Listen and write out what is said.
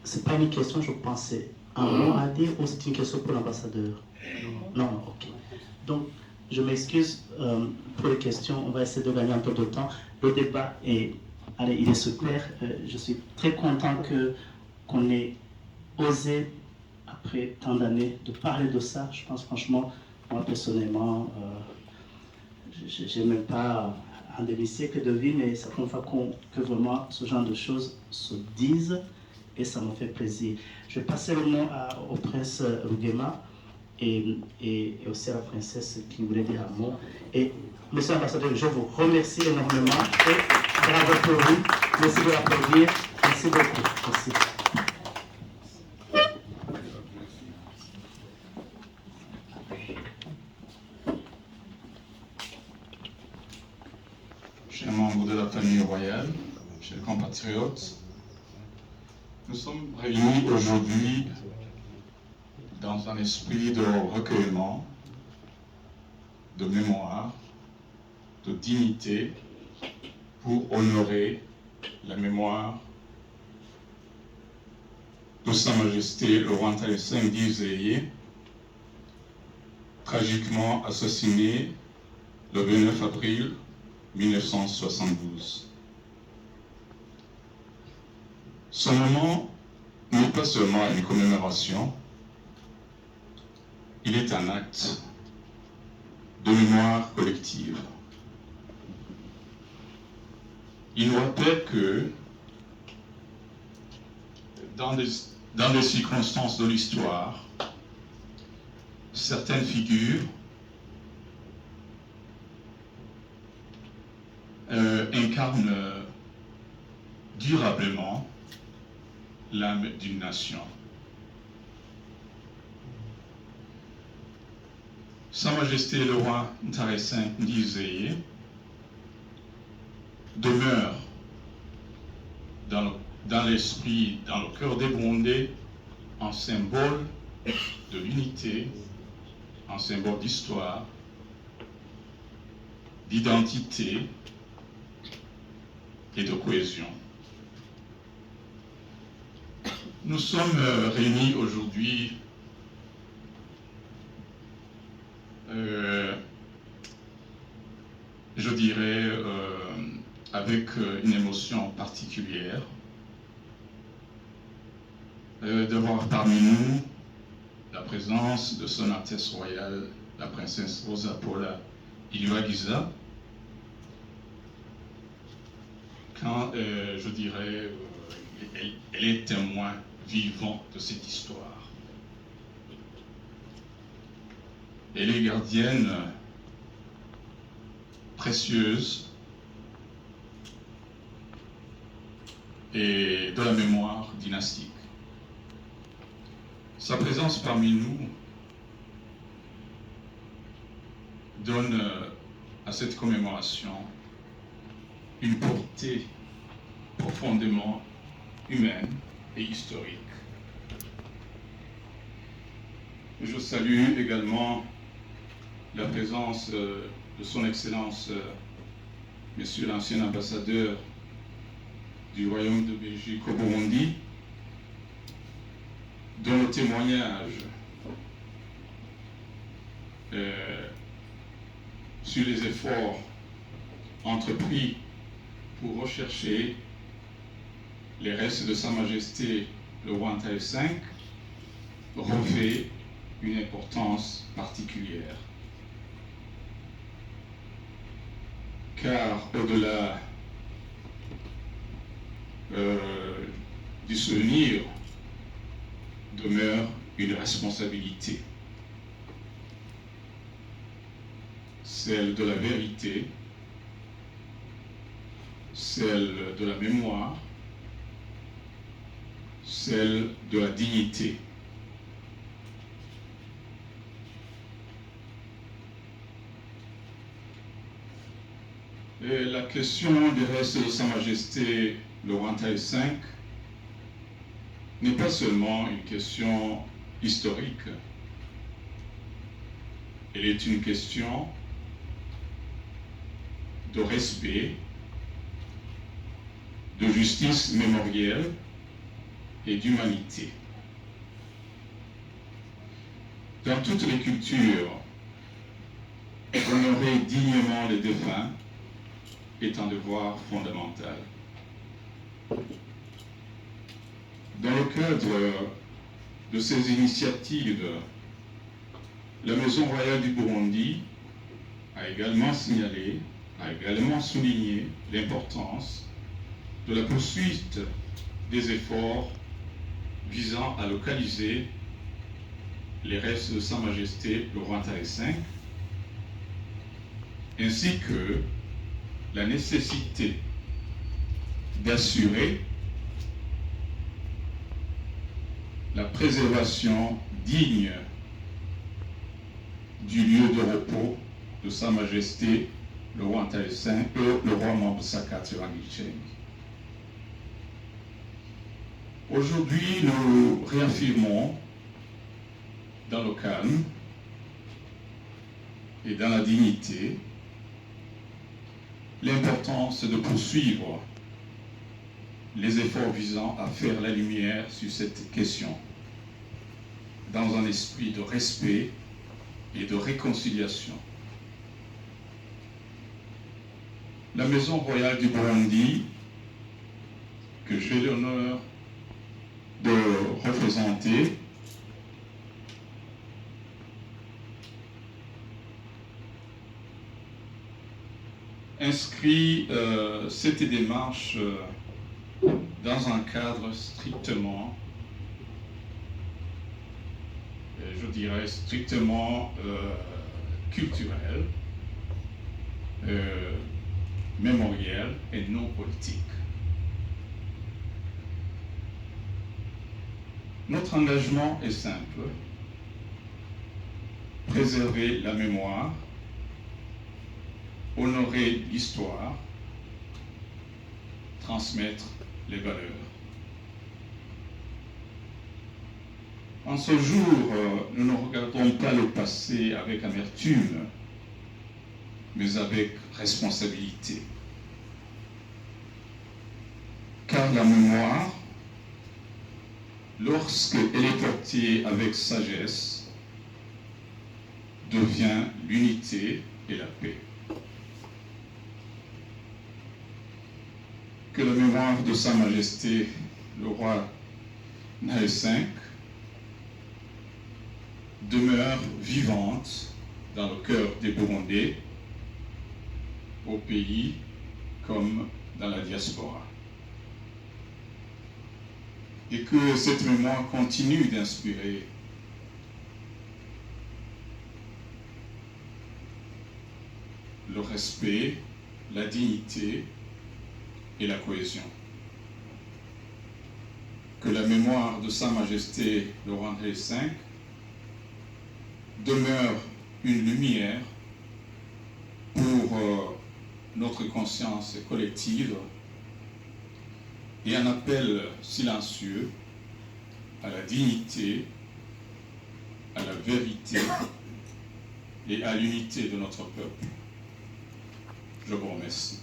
C'est pas une question, je pense, c'est un mot à dire ou c'est une question pour l'ambassadeur? Non, ok. Donc, je m'excuse pour les questions, on va essayer de gagner un peu de temps. Le débat est, allez, il est super. Je suis très content qu'on ait osé, après tant d'années, de parler de ça. Je pense franchement, moi personnellement, je n'ai même pas un demi-siècle de vie, mais c'est la première fois que vraiment ce genre de choses se disent et ça me fait plaisir. Je vais passer le mot au prince Rugema et aussi à la princesse qui voulait dire un mot. Et monsieur l'ambassadeur, je vous remercie énormément et bravo pour vous. Merci de l'applaudir. Merci beaucoup. Merci. Chers membres de la famille royale, chers compatriotes, nous sommes réunis aujourd'hui dans un esprit de recueillement, de mémoire, de dignité pour honorer la mémoire de Sa Majesté le roi Ntale V d'Iséyé, tragiquement assassiné le 29 avril 1972. Ce moment n'est pas seulement une commémoration, il est un acte de mémoire collective. Il nous rappelle que dans des circonstances de l'histoire, certaines figures incarnent durablement l'âme d'une nation. Sa Majesté le roi Ntale V d'Iséyé demeure dans l'esprit, dans le cœur des Burundais, un symbole de l'unité, un symbole d'histoire, d'identité et de cohésion. Nous sommes réunis aujourd'hui je dirais avec une émotion particulière d'avoir parmi nous la présence de Son Altesse Royale, la princesse Rosa Paula Ilibagiza, quand je dirais elle est témoin vivant de cette histoire. Elle est gardienne précieuse et de la mémoire dynastique. Sa présence parmi nous donne à cette commémoration une portée profondément humaine et historique. Je salue également la présence de son Excellence, Monsieur l'ancien ambassadeur du Royaume de Belgique au Burundi, dont le témoignage sur les efforts entrepris pour rechercher les restes de Sa Majesté le roi Ntale V revêt une importance particulière. Car au-delà du souvenir demeure une responsabilité, celle de la vérité, celle de la mémoire, celle de la dignité. Et la question des restes de Sa Majesté le roi Ntale V n'est pas seulement une question historique, elle est une question de respect, de justice mémorielle et d'humanité. Dans toutes les cultures, honorer dignement les défunts est un devoir fondamental. Dans le cadre de ces initiatives, la Maison royale du Burundi a également signalé, a également souligné l'importance de la poursuite des efforts visant à localiser les restes de Sa Majesté le roi Ntale V, ainsi que la nécessité d'assurer la préservation digne du lieu de repos de Sa Majesté le roi Ntale V, le roi Mambosaka Tshirangirikeng. Aujourd'hui, nous réaffirmons dans le calme et dans la dignité l'importance de poursuivre les efforts visant à faire la lumière sur cette question dans un esprit de respect et de réconciliation. La Maison royale du Burundi, que j'ai l'honneur de représenter, inscrit cette démarche dans un cadre strictement, je dirais strictement culturel, mémoriel et non politique. Notre engagement est simple: préserver la mémoire, honorer l'histoire, transmettre les valeurs. En ce jour, nous ne regardons pas le passé avec amertume, mais avec responsabilité. Car la mémoire, lorsqu'elle est portée avec sagesse, devient l'unité et la paix. Que la mémoire de Sa Majesté le roi Ntale V demeure vivante dans le cœur des Burundais, au pays comme dans la diaspora. Et que cette mémoire continue d'inspirer le respect, la dignité et la cohésion. Que la mémoire de Sa Majesté le roi Ntale V demeure une lumière pour notre conscience collective et un appel silencieux à la dignité, à la vérité et à l'unité de notre peuple. Je vous remercie.